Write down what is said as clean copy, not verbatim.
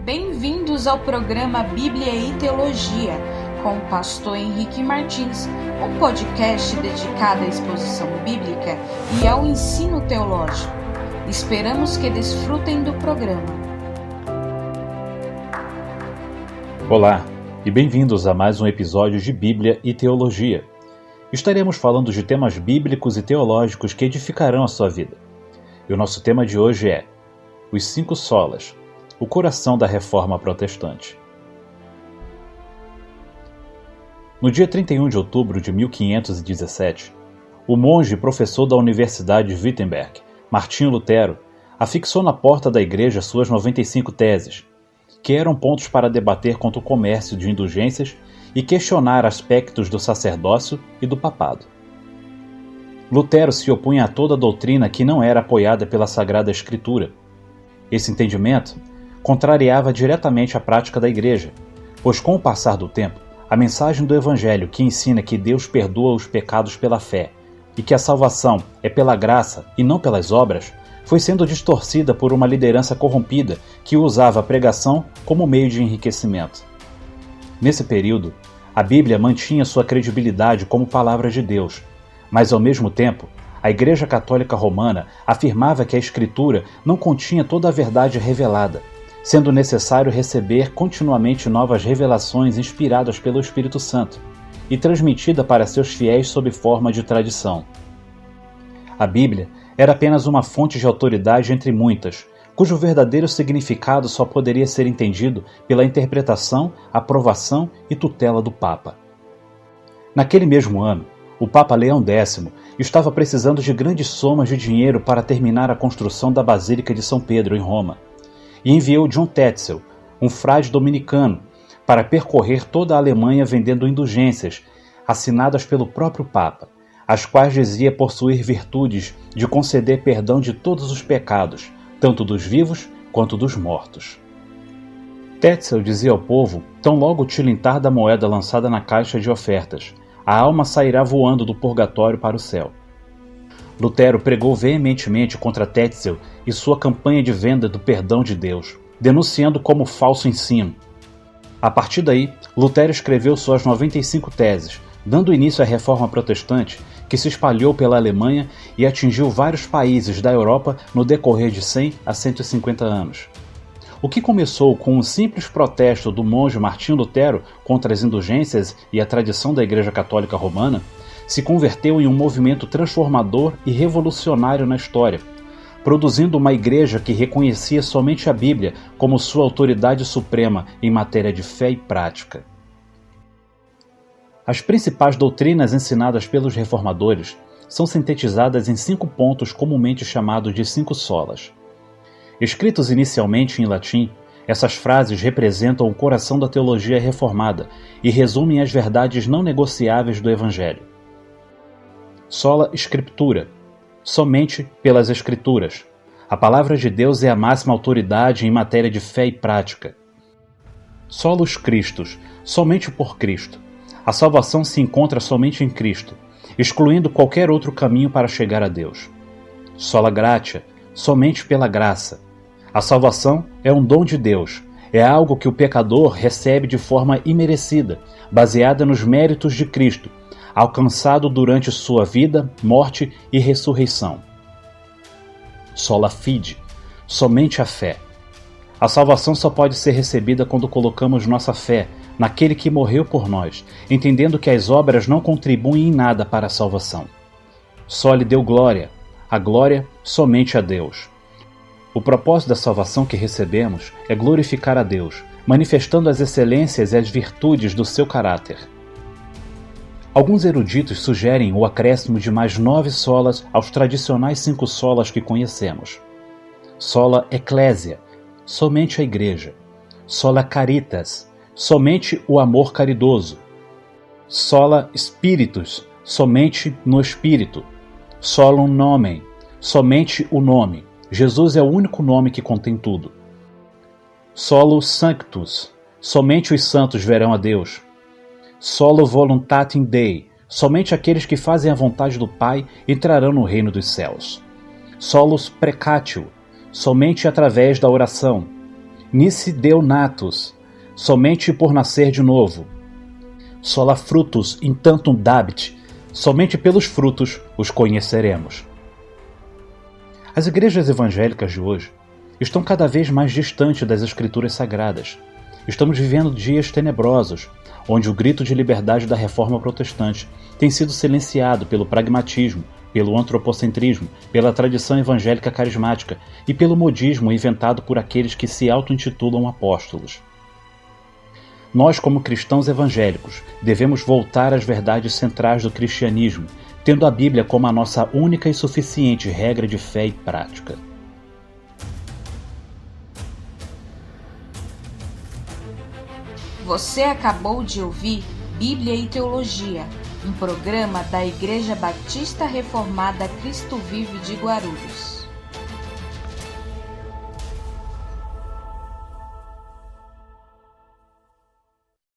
Bem-vindos ao programa Bíblia e Teologia, com o pastor Henrique Martins, um podcast dedicado à exposição bíblica e ao ensino teológico. Esperamos que desfrutem do programa. Olá, e bem-vindos a mais um episódio de Bíblia e Teologia. Estaremos falando de temas bíblicos e teológicos que edificarão a sua vida. E o nosso tema de hoje é Os 5 Solas, o coração da Reforma Protestante. No dia 31 de outubro de 1517, o monge e professor da Universidade de Wittenberg, Martinho Lutero, afixou na porta da igreja suas 95 teses, que eram pontos para debater contra o comércio de indulgências e questionar aspectos do sacerdócio e do papado. Lutero se opunha a toda doutrina que não era apoiada pela Sagrada Escritura. Esse entendimento contrariava diretamente a prática da Igreja, pois com o passar do tempo, a mensagem do Evangelho que ensina que Deus perdoa os pecados pela fé e que a salvação é pela graça e não pelas obras, foi sendo distorcida por uma liderança corrompida que usava a pregação como meio de enriquecimento. Nesse período, a Bíblia mantinha sua credibilidade como palavra de Deus, mas ao mesmo tempo, a Igreja Católica Romana afirmava que a Escritura não continha toda a verdade revelada, sendo necessário receber continuamente novas revelações inspiradas pelo Espírito Santo e transmitida para seus fiéis sob forma de tradição. A Bíblia era apenas uma fonte de autoridade entre muitas, cujo verdadeiro significado só poderia ser entendido pela interpretação, aprovação e tutela do Papa. Naquele mesmo ano, o Papa Leão X estava precisando de grandes somas de dinheiro para terminar a construção da Basílica de São Pedro, em Roma, e enviou John Tetzel, um frade dominicano, para percorrer toda a Alemanha vendendo indulgências, assinadas pelo próprio Papa, as quais dizia possuir virtudes de conceder perdão de todos os pecados, tanto dos vivos quanto dos mortos. Tetzel dizia ao povo, tão logo o tilintar da moeda lançada na caixa de ofertas, a alma sairá voando do purgatório para o céu. Lutero pregou veementemente contra Tetzel e sua campanha de venda do perdão de Deus, denunciando como falso ensino. A partir daí, Lutero escreveu suas 95 teses, dando início à Reforma Protestante, que se espalhou pela Alemanha e atingiu vários países da Europa no decorrer de 100 a 150 anos. O que começou com um simples protesto do monge Martinho Lutero contra as indulgências e a tradição da Igreja Católica Romana, se converteu em um movimento transformador e revolucionário na história, produzindo uma igreja que reconhecia somente a Bíblia como sua autoridade suprema em matéria de fé e prática. As principais doutrinas ensinadas pelos reformadores são sintetizadas em 5 pontos comumente chamados de 5 solas. Escritos inicialmente em latim, essas frases representam o coração da teologia reformada e resumem as verdades não negociáveis do Evangelho. Sola Scriptura, somente pelas Escrituras. A palavra de Deus é a máxima autoridade em matéria de fé e prática. Solus Christus, somente por Cristo. A salvação se encontra somente em Cristo, excluindo qualquer outro caminho para chegar a Deus. Sola Gratia, somente pela graça. A salvação é um dom de Deus, é algo que o pecador recebe de forma imerecida, baseada nos méritos de Cristo, alcançado durante sua vida, morte e ressurreição. Sola Fide, somente a fé. A salvação só pode ser recebida quando colocamos nossa fé naquele que morreu por nós, entendendo que as obras não contribuem em nada para a salvação. Só lhe deu glória, a glória somente a Deus. O propósito da salvação que recebemos é glorificar a Deus, manifestando as excelências e as virtudes do seu caráter. Alguns eruditos sugerem o acréscimo de mais 9 solas aos tradicionais 5 solas que conhecemos. Sola Ecclesia, somente a Igreja. Sola Caritas, somente o amor caridoso. Sola Spiritus, somente no Espírito. Solum Nomen, somente o nome. Jesus é o único nome que contém tudo. Solo Sanctus, somente os santos verão a Deus. Solo Voluntatem Dei, somente aqueles que fazem a vontade do Pai entrarão no reino dos céus. Solus Precatio, somente através da oração. Nisi deo natus, somente por nascer de novo. Sola frutus in tantum dabit, somente pelos frutos os conheceremos. As igrejas evangélicas de hoje estão cada vez mais distantes das escrituras sagradas. Estamos vivendo dias tenebrosos, onde o grito de liberdade da reforma protestante tem sido silenciado pelo pragmatismo, pelo antropocentrismo, pela tradição evangélica carismática e pelo modismo inventado por aqueles que se auto-intitulam apóstolos. Nós, como cristãos evangélicos, devemos voltar às verdades centrais do cristianismo, tendo a Bíblia como a nossa única e suficiente regra de fé e prática. Você acabou de ouvir Bíblia e Teologia, um programa da Igreja Batista Reformada Cristo Vive de Guarulhos.